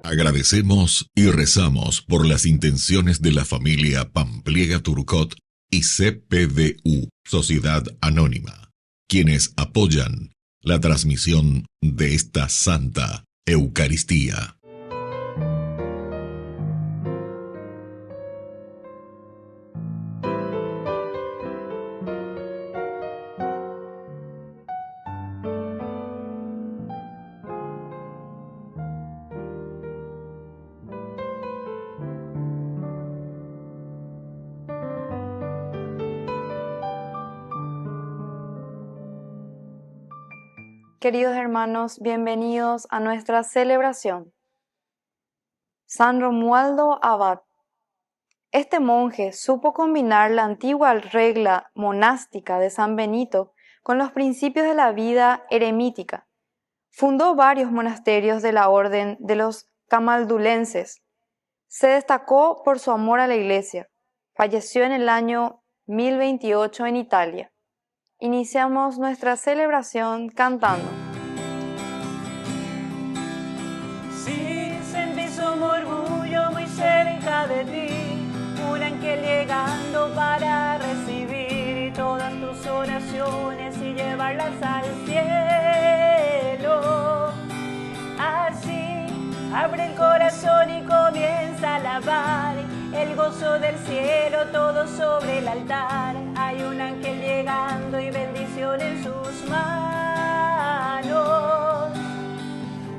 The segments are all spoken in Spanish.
Agradecemos y rezamos por las intenciones de la familia Pampliega Turcot y CPDU, Sociedad Anónima, quienes apoyan la transmisión de esta Santa Eucaristía. Queridos hermanos, bienvenidos a nuestra celebración. San Romualdo Abad. Este monje supo combinar la antigua regla monástica de San Benito con los principios de la vida eremítica. Fundó varios monasterios de la orden de los camaldulenses. Se destacó por su amor a la Iglesia. Falleció en el año 1028 en Italia. Iniciamos nuestra celebración cantando. Si sentís un murmullo muy cerca de ti, un ángel llegando para recibir todas tus oraciones y llevarlas al cielo. Así, abre el corazón y comienza a alabar el gozo del cielo, todo sobre el altar. Hay un ángel llegando y bendición en sus manos.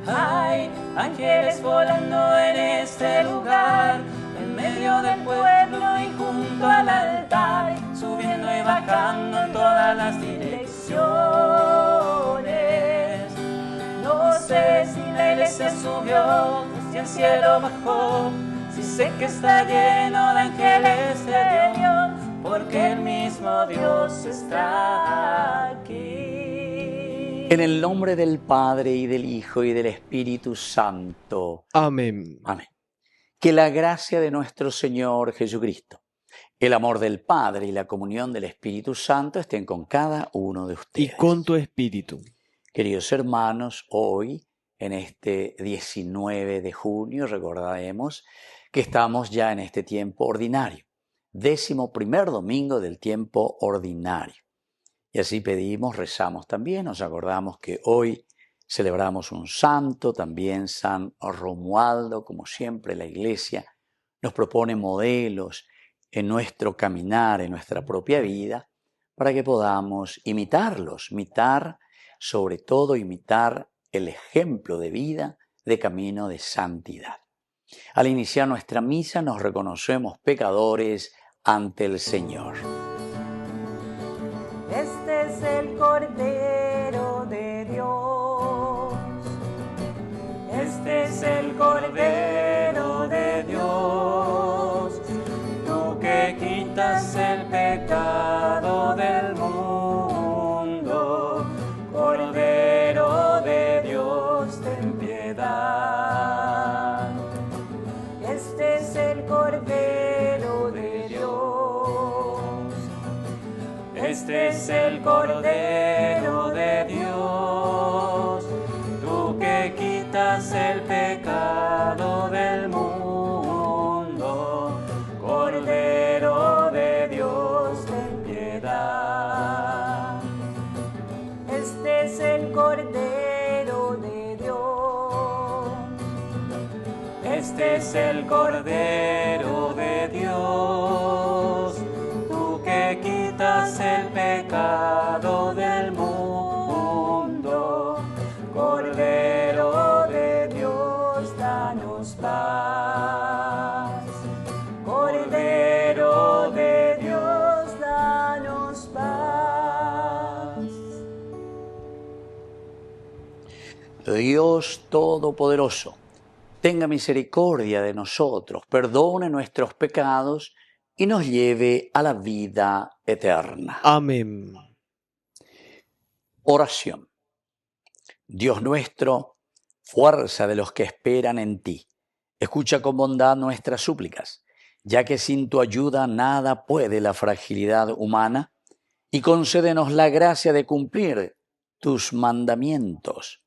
Hay ángeles volando en este lugar, en medio del pueblo y junto al altar, subiendo y bajando en todas las direcciones. No sé si la iglesia subió, si el cielo bajó, si sé que está lleno de ángeles de Dios, porque el mismo Dios está aquí. En el nombre del Padre, y del Hijo, y del Espíritu Santo. Amén. Amén. Que la gracia de nuestro Señor Jesucristo, el amor del Padre y la comunión del Espíritu Santo estén con cada uno de ustedes. Y con tu espíritu. Queridos hermanos, hoy, en este 19 de junio, recordaremos que estamos ya en este tiempo ordinario, 11º domingo del tiempo ordinario. Y así pedimos, rezamos también, nos acordamos que hoy celebramos un santo, también San Romualdo, como siempre la Iglesia nos propone modelos en nuestro caminar, en nuestra propia vida, para que podamos imitarlos, sobre todo imitar el ejemplo de vida, de camino de santidad. Al iniciar nuestra misa nos reconocemos pecadores ante el Señor. Este es el Cordero de Dios. Este es el Cordero de Dios. Tú que quitas el pecado del mundo. Cordero de Dios, ten piedad. Este es el Cordero de Dios. Este es el Cordero de Dios, tú que quitas el pecado del mundo. Cordero de Dios, ten piedad. Este es el Cordero de Dios. Este es el Cordero de Dios, tú que quitas el pecado del mundo. Cordero de Dios, danos paz. Cordero de Dios, danos paz. Dios Todopoderoso, tenga misericordia de nosotros, perdone nuestros pecados y nos lleve a la vida eterna. Amén. Oración. Dios nuestro, fuerza de los que esperan en ti, escucha con bondad nuestras súplicas ya que sin tu ayuda nada puede la fragilidad humana, y concédenos la gracia de cumplir tus mandamientos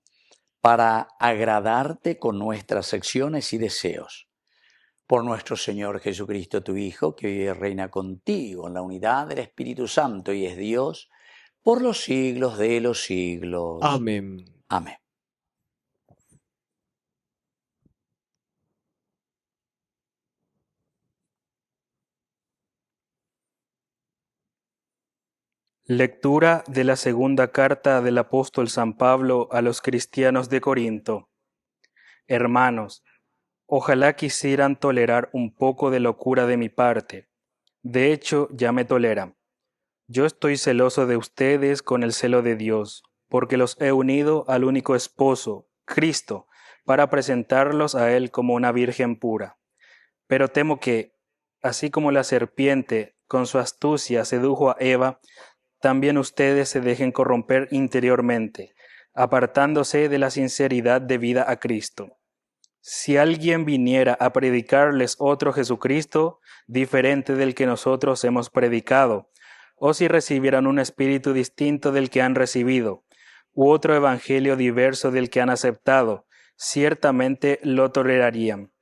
para agradarte con nuestras acciones y deseos. Por nuestro Señor Jesucristo, tu Hijo, que vive y reina contigo en la unidad del Espíritu Santo y es Dios por los siglos de los siglos. Amén. Amén. Lectura de la segunda carta del apóstol San Pablo a los cristianos de Corinto. Hermanos, ojalá quisieran tolerar un poco de locura de mi parte. De hecho, ya me toleran. Yo estoy celoso de ustedes con el celo de Dios, porque los he unido al único esposo, Cristo, para presentarlos a Él como una virgen pura. Pero temo que, así como la serpiente con su astucia sedujo a Eva, también ustedes se dejen corromper interiormente, apartándose de la sinceridad debida a Cristo. Si alguien viniera a predicarles otro Jesucristo diferente del que nosotros hemos predicado, o si recibieran un espíritu distinto del que han recibido, u otro evangelio diverso del que han aceptado, ciertamente lo tolerarían.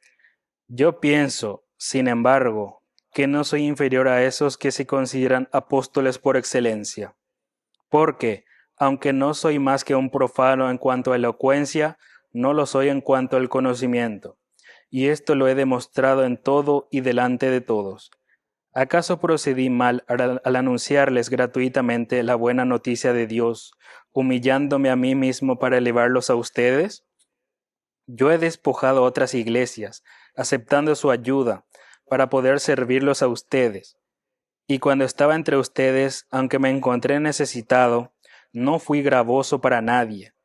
Yo pienso, sin embargo, que no soy inferior a esos que se consideran apóstoles por excelencia, porque, aunque no soy más que un profano en cuanto a elocuencia, no lo soy en cuanto al conocimiento, y esto lo he demostrado en todo y delante de todos. ¿Acaso procedí mal al anunciarles gratuitamente la buena noticia de Dios, humillándome a mí mismo para elevarlos a ustedes? Yo he despojado a otras iglesias, aceptando su ayuda, para poder servirlos a ustedes. Y cuando estaba entre ustedes, aunque me encontré necesitado, no fui gravoso para nadie,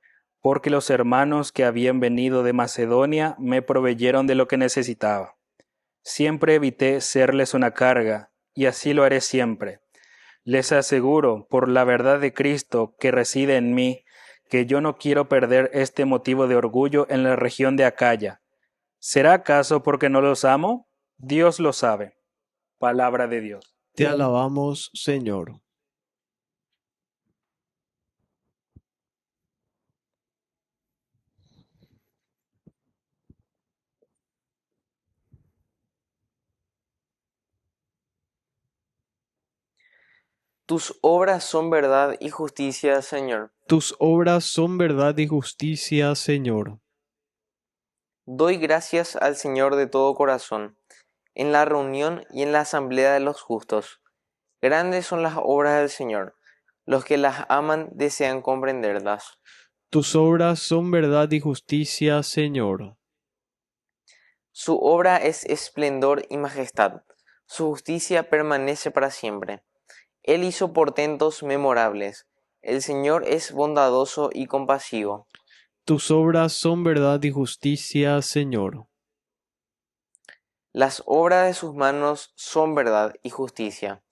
porque los hermanos que habían venido de Macedonia me proveyeron de lo que necesitaba. Siempre evité serles una carga, y así lo haré siempre. Les aseguro, por la verdad de Cristo que reside en mí, que yo no quiero perder este motivo de orgullo en la región de Acaya. ¿Será acaso porque no los amo? Dios lo sabe. Palabra de Dios. Te alabamos, Señor. Tus obras son verdad y justicia, Señor. Tus obras son verdad y justicia, Señor. Doy gracias al Señor de todo corazón, en la reunión y en la asamblea de los justos. Grandes son las obras del Señor. Los que las aman desean comprenderlas. Tus obras son verdad y justicia, Señor. Su obra es esplendor y majestad. Su justicia permanece para siempre. Él hizo portentos memorables. El Señor es bondadoso y compasivo. Tus obras son verdad y justicia, Señor. Las obras de sus manos son verdad y justicia.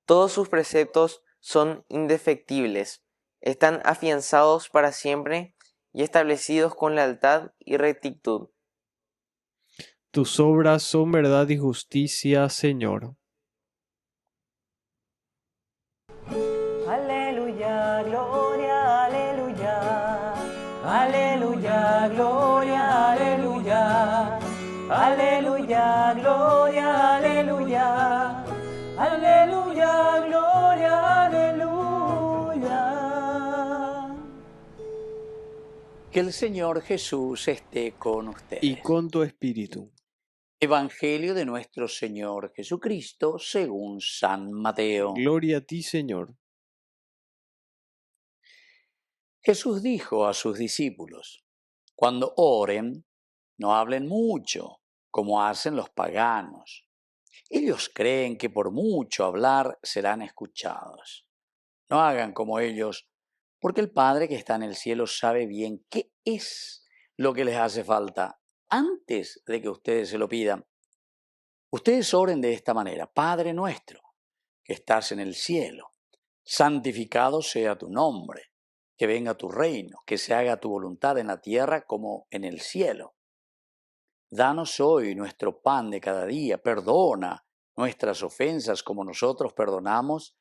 Todos sus preceptos son indefectibles. Están afianzados para siempre y establecidos con lealtad y rectitud. Tus obras son verdad y justicia, Señor. Aleluya, gloria, aleluya. Aleluya, gloria, aleluya. Aleluya, gloria, aleluya. Aleluya, gloria, aleluya. Que el Señor Jesús esté con ustedes. Y con tu espíritu. Evangelio de nuestro Señor Jesucristo según San Mateo. Gloria a ti, Señor. Jesús dijo a sus discípulos: cuando oren, no hablen mucho, como hacen los paganos. Ellos creen que por mucho hablar serán escuchados. No hagan como ellos, porque el Padre que está en el cielo sabe bien qué es lo que les hace falta antes de que ustedes se lo pidan. Ustedes oren de esta manera: Padre nuestro, que estás en el cielo, santificado sea tu nombre, que venga tu reino, que se haga tu voluntad en la tierra como en el cielo. danos hoy nuestro pan de cada día, perdona nuestras ofensas como nosotros perdonamos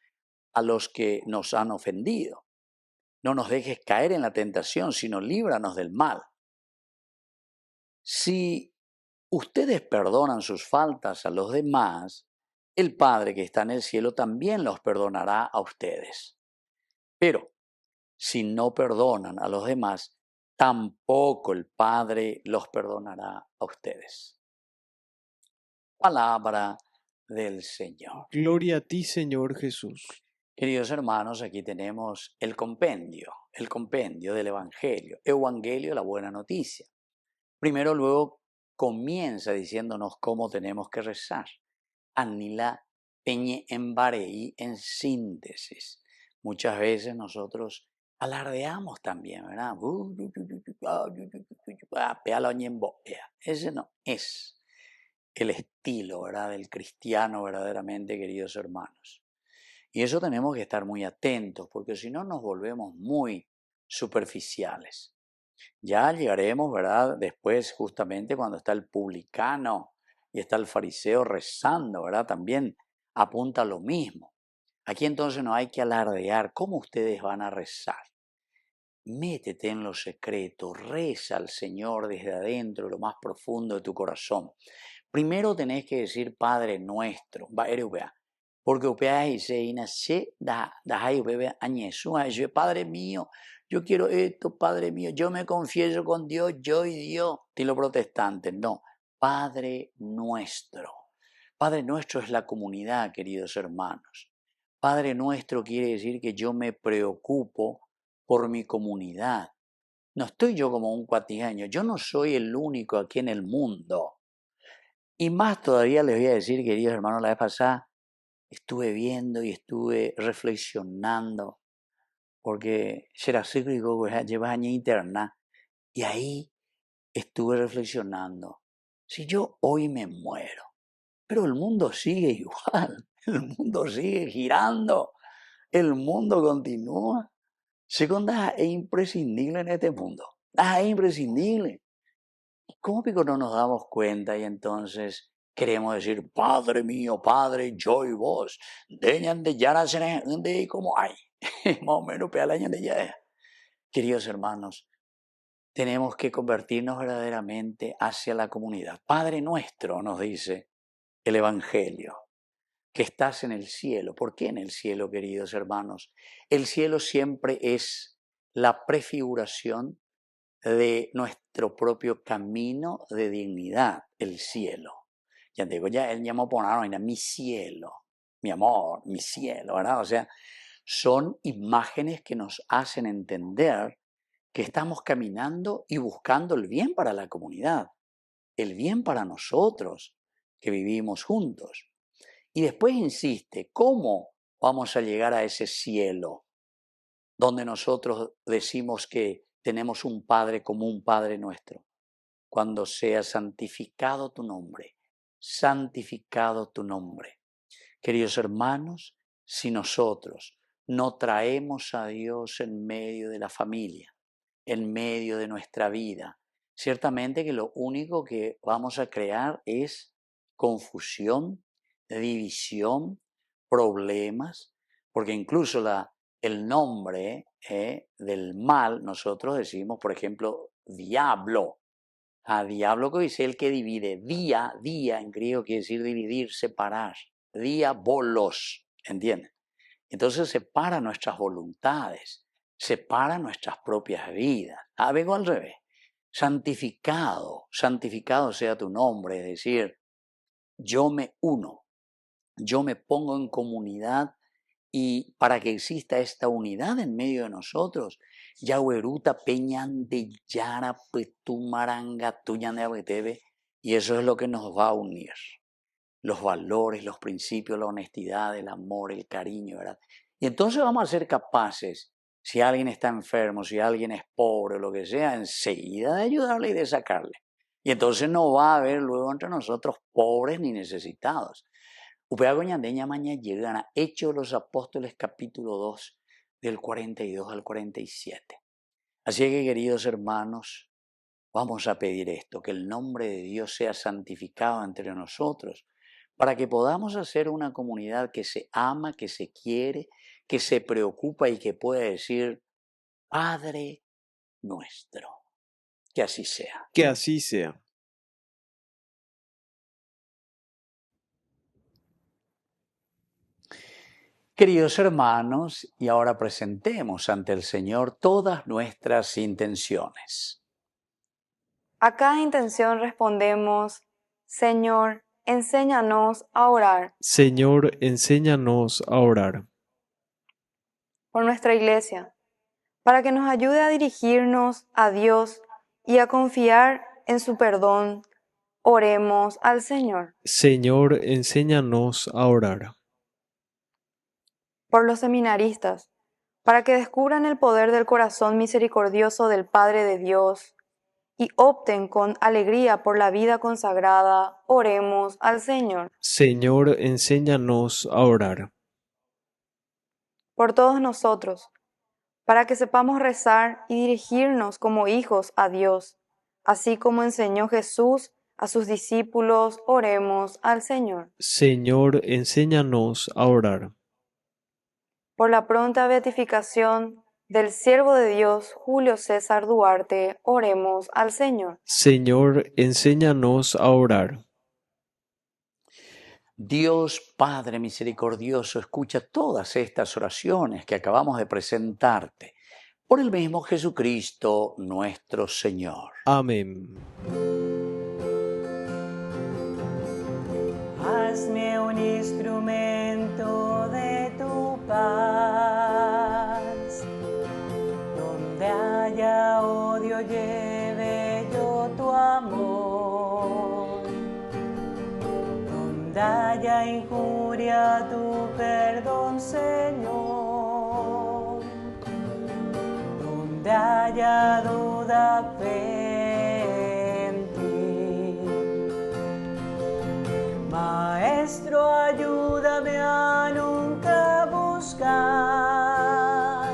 a los que nos han ofendido. No nos dejes caer en la tentación, sino líbranos del mal. Si ustedes perdonan sus faltas a los demás, el Padre que está en el cielo también los perdonará a ustedes. Pero si no perdonan a los demás, tampoco el Padre los perdonará a ustedes. Palabra del Señor. Gloria a ti, Señor Jesús. Queridos hermanos, aquí tenemos el compendio del Evangelio, Evangelio, la buena noticia. Primero, luego comienza diciéndonos cómo tenemos que rezar. Anila peñe en barei en síntesis. Muchas veces nosotros alardeamos también, ¿verdad? Ese no es el estilo, ¿verdad?, del cristiano verdaderamente, queridos hermanos. Y eso tenemos que estar muy atentos, porque si no nos volvemos muy superficiales. Ya llegaremos, ¿verdad?, después justamente cuando está el publicano y está el fariseo rezando, ¿verdad?, también apunta a lo mismo. Aquí entonces no hay que alardear cómo ustedes van a rezar. Métete en lo secreto, reza al Señor desde adentro, lo más profundo de tu corazón. Primero tenés que decir Padre Nuestro, porque Padre mío, yo quiero esto, Padre mío, yo me confieso con Dios, yo y Dios. Estilo protestante, no. Padre Nuestro. Padre Nuestro es la comunidad, queridos hermanos. Padre Nuestro quiere decir que yo me preocupo por mi comunidad. No estoy yo como un cuatigaño, yo no soy el único aquí en el mundo. Y más todavía les voy a decir, queridos hermanos, la vez pasada estuve viendo y estuve reflexionando, porque será cíclico, llevas años interna, y ahí estuve reflexionando. Si yo hoy me muero, pero el mundo sigue igual, el mundo sigue girando, el mundo continúa. Segunda, es imprescindible en este mundo. Es imprescindible. ¿Cómo pico no nos damos cuenta y entonces queremos decir, Padre mío, Padre, yo y vos, deñan de yara de como hay, más o menos pealañan de ya. Queridos hermanos, tenemos que convertirnos verdaderamente hacia la comunidad. Padre nuestro, nos dice el Evangelio, que estás en el cielo. ¿Por qué en el cielo, queridos hermanos? El cielo siempre es la prefiguración de nuestro propio camino de dignidad, el cielo. Ya digo, ya él llamó a poner mi cielo, mi amor, mi cielo, ¿verdad? O sea, son imágenes que nos hacen entender que estamos caminando y buscando el bien para la comunidad, el bien para nosotros que vivimos juntos. Y después insiste, ¿cómo vamos a llegar a ese cielo donde nosotros decimos que tenemos un Padre como un Padre nuestro? Cuando sea santificado tu nombre, santificado tu nombre. Queridos hermanos, si nosotros no traemos a Dios en medio de la familia, en medio de nuestra vida, ciertamente que lo único que vamos a crear es confusión, división, problemas, porque incluso el nombre del mal, nosotros decimos, por ejemplo, diablo. Diablo que dice el que divide. Día en griego quiere decir dividir, separar. Diabolos, ¿entienden? Entonces separa nuestras voluntades, separa nuestras propias vidas. Vengo al revés. Santificado sea tu nombre, es decir, yo me uno, yo me pongo en comunidad y para que exista esta unidad en medio de nosotros, Yahueruta Peñan de Yara Petumaranga Tuyan de Abetebe, y eso es lo que nos va a unir. Los valores, los principios, la honestidad, el amor, el cariño, ¿verdad? Y entonces vamos a ser capaces, si alguien está enfermo, si alguien es pobre o lo que sea, enseguida de ayudarle y de sacarle. Y entonces no va a haber luego entre nosotros pobres ni necesitados. Upeagoñandeña mañana llegan a Hechos de los Apóstoles capítulo 2 del 42 al 47. Así que queridos hermanos, Vamos a pedir esto, que el nombre de Dios sea santificado entre nosotros, para que podamos hacer una comunidad que se ama, que se quiere, que se preocupa y que pueda decir, Padre nuestro. Que así sea. Que así sea. Queridos hermanos, y ahora presentemos ante el Señor todas nuestras intenciones. A cada intención respondemos, Señor, enséñanos a orar. Señor, enséñanos a orar. Por nuestra Iglesia, para que nos ayude a dirigirnos a Dios y a confiar en su perdón, oremos al Señor. Señor, enséñanos a orar. Por los seminaristas, para que descubran el poder del corazón misericordioso del Padre de Dios y opten con alegría por la vida consagrada, oremos al Señor. Señor, enséñanos a orar. Por todos nosotros, para que sepamos rezar y dirigirnos como hijos a Dios, así como enseñó Jesús a sus discípulos, oremos al Señor. Señor, enséñanos a orar. Por la pronta beatificación del siervo de Dios, Julio César Duarte, oremos al Señor. Señor, enséñanos a orar. Dios Padre misericordioso, escucha todas estas oraciones que acabamos de presentarte por el mismo Jesucristo nuestro Señor. Amén. Hazme un instrumento de tu paz, donde haya odio lleve yo tu amor, donde haya injuria tu perdón, Señor, donde haya duda, fe en ti. Maestro, ayúdame a nunca buscar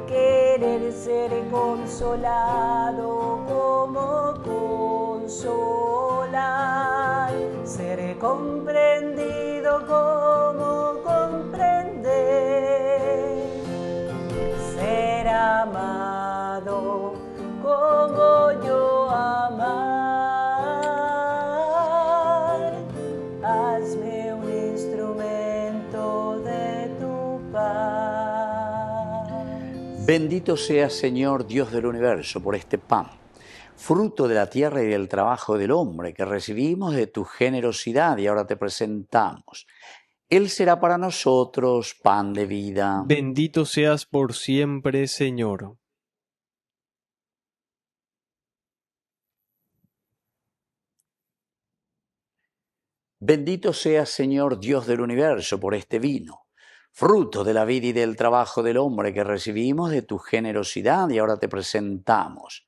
querer ser consolado como consolar, ser comprendido como comprender, ser amado como yo amar. Hazme un instrumento de tu paz. Bendito seas, Señor, Dios del universo, por este pan, fruto de la tierra y del trabajo del hombre, que recibimos de tu generosidad y ahora te presentamos. Él será para nosotros pan de vida. Bendito seas por siempre, Señor. Bendito seas, Señor, Dios del universo, por este vino, fruto de la vida y del trabajo del hombre, que recibimos de tu generosidad y ahora te presentamos.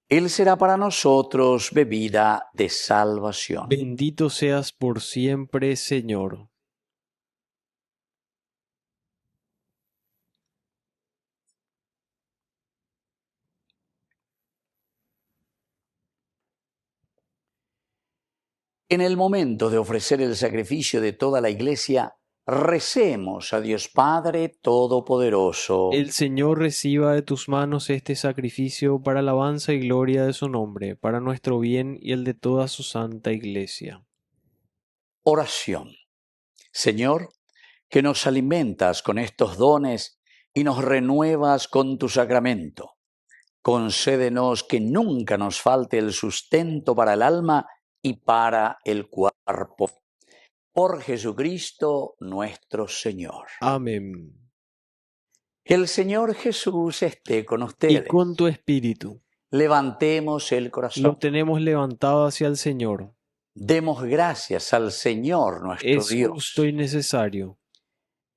Él será para nosotros bebida de salvación. Bendito seas por siempre, Señor. En el momento de ofrecer el sacrificio de toda la Iglesia, recemos a Dios Padre Todopoderoso. El Señor reciba de tus manos este sacrificio para alabanza y gloria de su nombre, para nuestro bien y el de toda su santa Iglesia. Oración. Señor, que nos alimentas con estos dones y nos renuevas con tu sacramento. Concédenos que nunca nos falte el sustento para el alma y para el cuerpo. Por Jesucristo nuestro Señor. Amén. Que el Señor Jesús esté con ustedes. Y con tu espíritu. Levantemos el corazón. Lo tenemos levantado hacia el Señor. Demos gracias al Señor nuestro Es Dios. justo y necesario.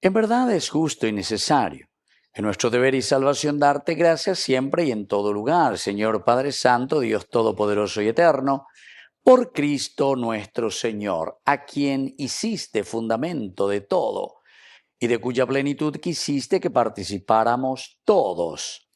En verdad es justo y necesario. Es nuestro deber y salvación darte gracias siempre y en todo lugar, Señor Padre Santo, Dios Todopoderoso y Eterno, por Cristo nuestro Señor, a quien hiciste fundamento de todo y de cuya plenitud quisiste que participáramos todos,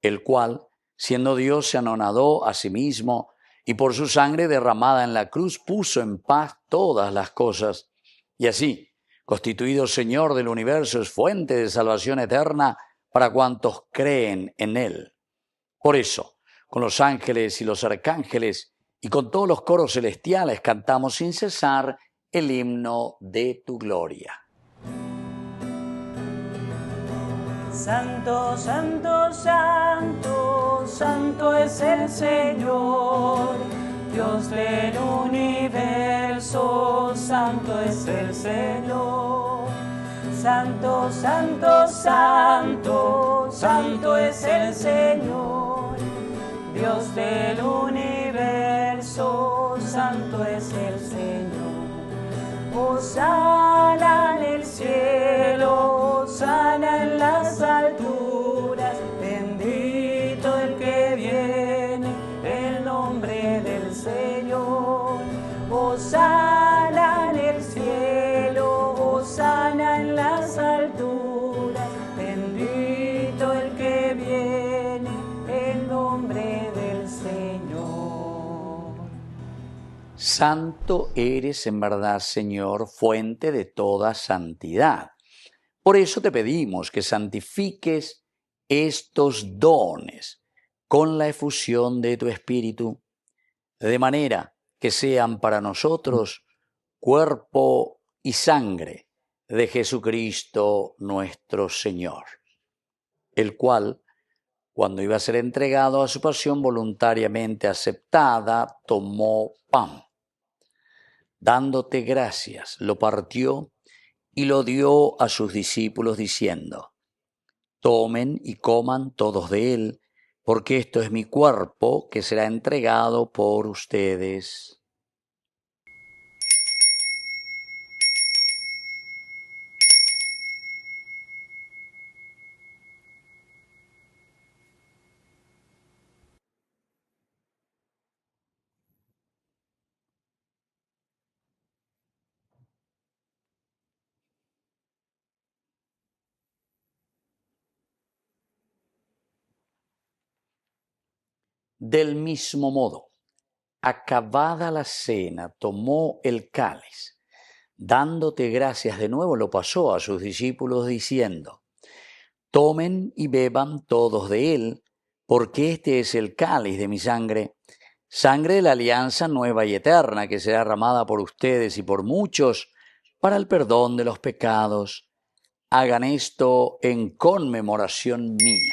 el cual, Siendo Dios, se anonadó a sí mismo y por su sangre derramada en la cruz puso en paz todas las cosas. Y así, constituido Señor del universo, es fuente de salvación eterna para cuantos creen en Él. Por eso, con los ángeles y los arcángeles y con todos los coros celestiales cantamos sin cesar el himno de tu gloria. Santo, santo, santo, santo es el Señor, Dios del universo, santo es el Señor. Santo, santo, santo, santo es el Señor, Dios del universo, santo es el Señor. Hosana en el cielo, hosana en las alturas, bendito el que viene, el nombre del Señor. Hosana en el cielo, hosana en las alturas, bendito el que viene, el nombre del Señor. Santo eres en verdad, Señor, fuente de toda santidad. Por eso te pedimos que santifiques estos dones con la efusión de tu Espíritu, de manera que sean para nosotros cuerpo y sangre de Jesucristo nuestro Señor, el cual, cuando iba a ser entregado a su pasión voluntariamente aceptada, tomó pan. Dándote gracias, lo partió y lo dio a sus discípulos diciendo: tomen y coman todos de él, porque esto es mi cuerpo que será entregado por ustedes. Del mismo modo, acabada la cena, tomó el cáliz. Dándote gracias de nuevo, lo pasó a sus discípulos diciendo: tomen y beban todos de él, porque este es el cáliz de mi sangre, sangre de la alianza nueva y eterna, que será derramada por ustedes y por muchos para el perdón de los pecados. Hagan esto en conmemoración mía.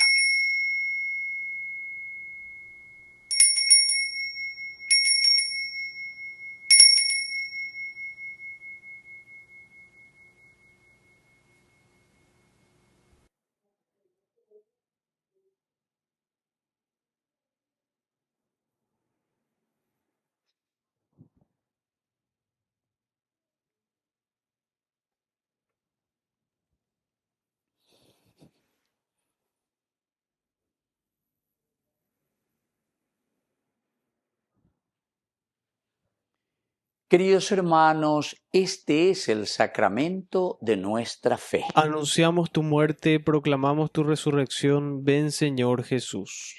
Queridos hermanos, este es el sacramento de nuestra fe. Anunciamos tu muerte, proclamamos tu resurrección. Ven, Señor Jesús.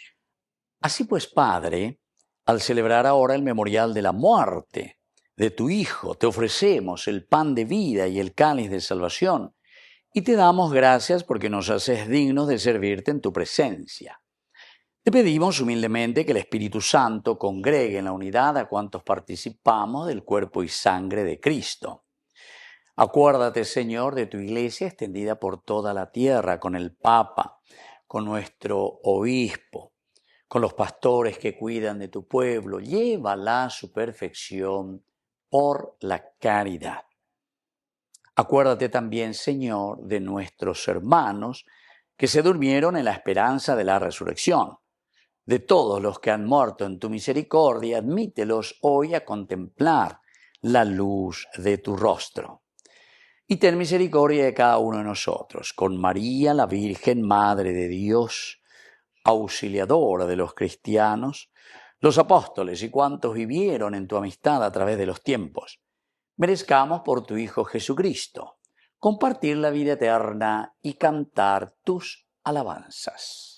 Así pues, Padre, al celebrar ahora el memorial de la muerte de tu Hijo, te ofrecemos el pan de vida y el cáliz de salvación, y te damos gracias porque nos haces dignos de servirte en tu presencia. Te pedimos humildemente que el Espíritu Santo congregue en la unidad a cuantos participamos del cuerpo y sangre de Cristo. Acuérdate, Señor, de tu Iglesia extendida por toda la tierra, con el Papa, con nuestro obispo, con los pastores que cuidan de tu pueblo. Llévala a su perfección por la caridad. Acuérdate también, Señor, de nuestros hermanos que se durmieron en la esperanza de la resurrección. De todos los que han muerto en tu misericordia, admítelos hoy a contemplar la luz de tu rostro. Y ten misericordia de cada uno de nosotros, con María, la Virgen, Madre de Dios, auxiliadora de los cristianos, los apóstoles y cuantos vivieron en tu amistad a través de los tiempos. Merezcamos por tu Hijo Jesucristo compartir la vida eterna y cantar tus alabanzas.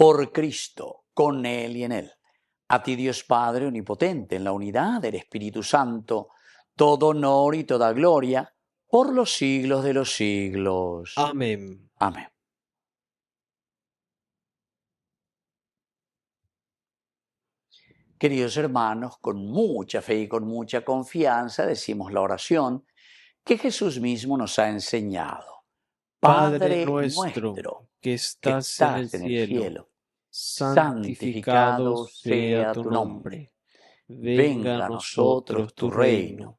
por Cristo, con Él y en Él. A ti, Dios Padre Omnipotente, en la unidad del Espíritu Santo, todo honor y toda gloria, por los siglos de los siglos. Amén. Amén. Queridos hermanos, con mucha fe y con mucha confianza decimos la oración que Jesús mismo nos ha enseñado. Padre nuestro, que estás en el cielo, santificado sea tu nombre. Venga a nosotros tu reino.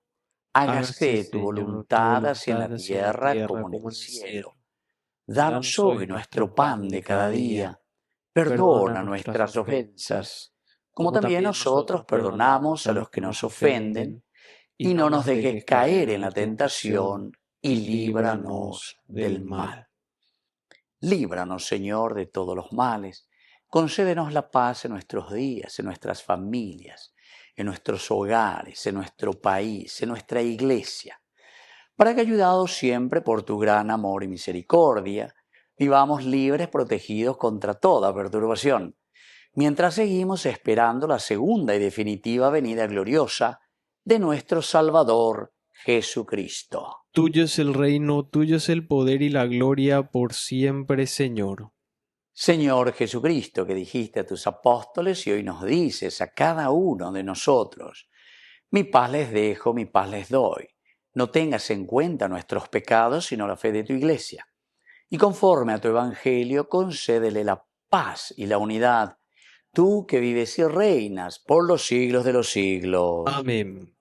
Hágase tu voluntad así en la tierra como en el cielo. Danos hoy nuestro pan de cada día. Perdona nuestras ofensas, como también nosotros perdonamos a los que nos ofenden, y no nos dejes caer en la tentación, y líbranos del mal. Líbranos, Señor, de todos los males. Concédenos la paz en nuestros días, en nuestras familias, en nuestros hogares, en nuestro país, en nuestra iglesia, para que, ayudados siempre por tu gran amor y misericordia, vivamos libres, protegidos contra toda perturbación, mientras seguimos esperando la segunda y definitiva venida gloriosa de nuestro Salvador Jesucristo. Tuyo es el reino, tuyo es el poder y la gloria por siempre, Señor. Señor Jesucristo, que dijiste a tus apóstoles y hoy nos dices a cada uno de nosotros, mi paz les dejo, mi paz les doy. No tengas en cuenta nuestros pecados, sino la fe de tu iglesia. Y conforme a tu evangelio, concédele la paz y la unidad, tú que vives y reinas por los siglos de los siglos. Amén.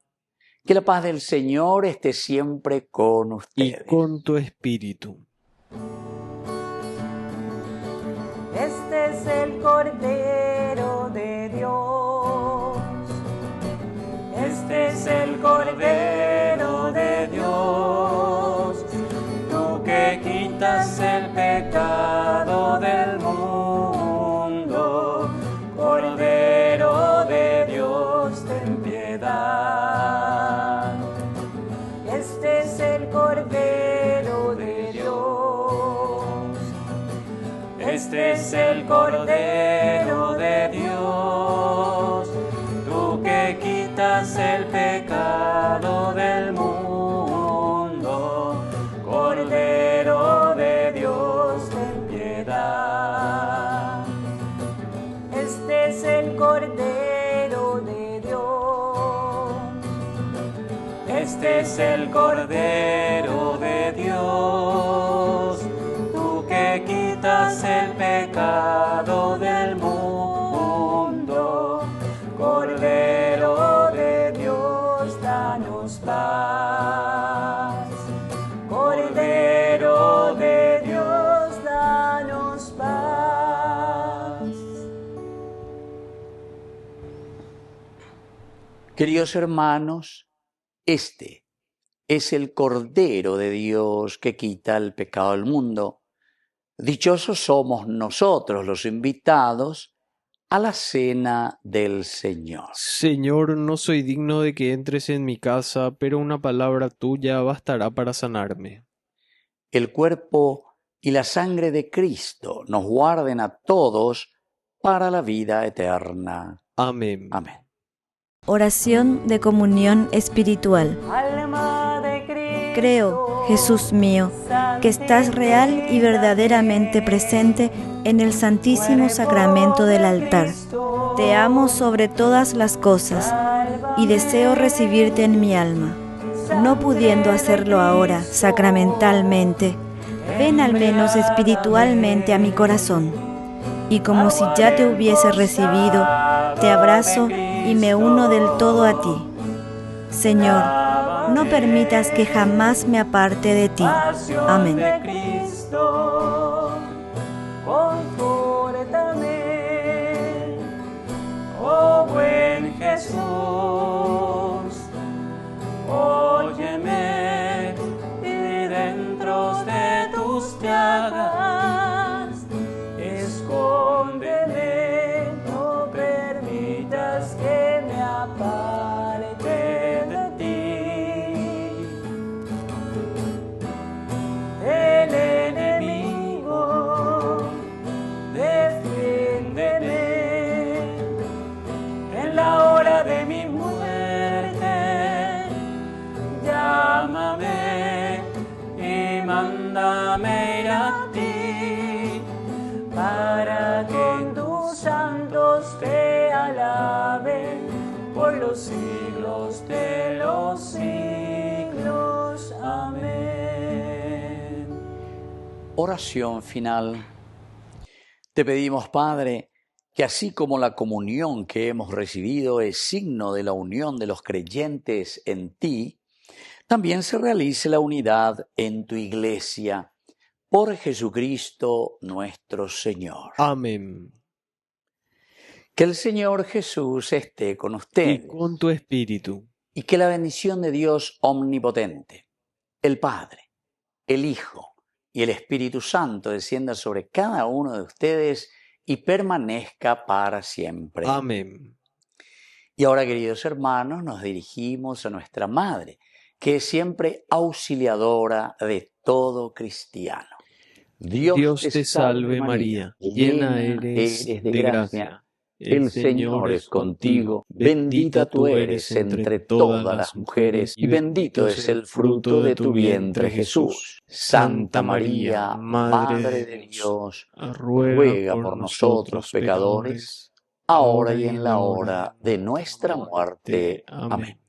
Que la paz del Señor esté siempre con ustedes. Y con tu espíritu. Este es el Cordero de Dios. Este es el Cordero de Dios. Tú que quitas el pecado del mundo. Cordero de Dios, ten piedad. Este es el Cordero de Dios. Este es el Cordero de Dios, tú que quitas el pecado del mundo. Cordero de Dios, ten piedad. Este es el Cordero de Dios. Este es el Cordero de Dios, tú que quitas el pecado del mundo. Cordero de Dios, danos paz. Cordero de Dios, danos paz. Queridos hermanos, este es el Cordero de Dios que quita el pecado del mundo. Dichosos somos nosotros los invitados a la cena del Señor. Señor, no soy digno de que entres en mi casa, pero una palabra tuya bastará para sanarme. El cuerpo y la sangre de Cristo nos guarden a todos para la vida eterna. Amén. Amén. Oración de comunión espiritual. Alma de Cristo, Creo, Jesús mío, que estás real y verdaderamente presente en el Santísimo Sacramento del altar. Te amo sobre todas las cosas y deseo recibirte en mi alma. No pudiendo hacerlo ahora sacramentalmente, ven al menos espiritualmente a mi corazón. Y como si ya te hubiese recibido, te abrazo y me uno del todo a ti. Señor, no permitas que jamás me aparte de ti. Amén. de Cristo, confórtame, oh buen Jesús, óyeme y dentro de tus llagas, escóndeme, no permitas que me aparte de ti. El enemigo defiende siglos de los siglos. Amén. Oración final. Te pedimos, Padre, que así como la comunión que hemos recibido es signo de la unión de los creyentes en ti, también se realice la unidad en tu Iglesia, por Jesucristo nuestro Señor. Amén. Que el Señor Jesús esté con Y ustedes. con tu espíritu. Y que la bendición de Dios omnipotente, el Padre, el Hijo y el Espíritu Santo descienda sobre cada uno de ustedes y permanezca para siempre. Amén. Y ahora, queridos hermanos, nos dirigimos a nuestra Madre, que es siempre auxiliadora de todo cristiano. Dios te salve María, llena eres de gracia. El Señor es contigo, bendita tú eres entre todas las mujeres, y bendito es el fruto de tu vientre, Jesús. Santa María, Madre de Dios, ruega por nosotros pecadores, ahora y en la hora de nuestra muerte. Amén.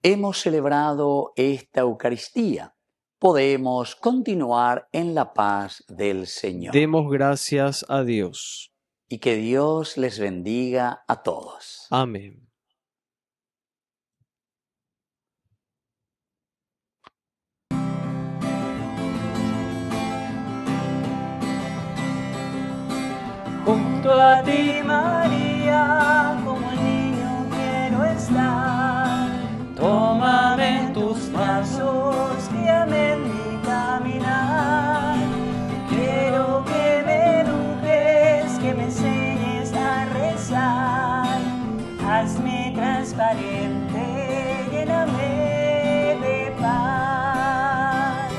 Hemos celebrado esta Eucaristía. Podemos continuar en la paz del Señor. Demos gracias a Dios. Y que Dios les bendiga a todos. Amén. Junto a ti, María, como el niño quiero estar. Tómame en tus brazos, guíame en mi caminar. Quiero que me eduques, que me enseñes a rezar. Hazme transparente, lléname de paz.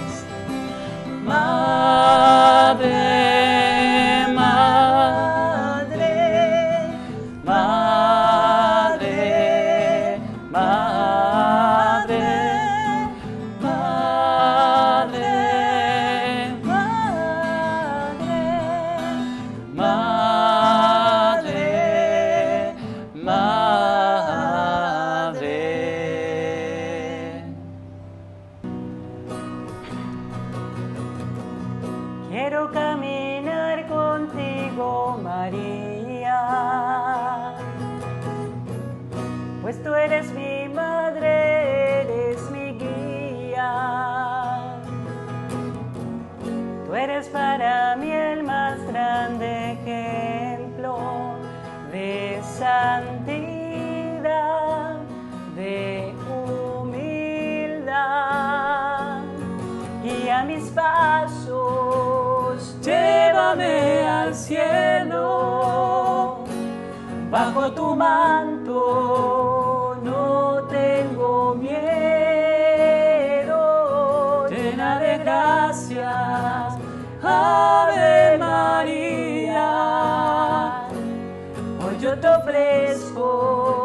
Madre, quiero caminar contigo, María, pues tú eres mi madre, eres mi guía. Tú eres para mí el más grande ejemplo de santidad, de humildad. Guía mis pasos, llévame al cielo, bajo tu manto no tengo miedo. Llena de gracias, Ave María, hoy yo te ofrezco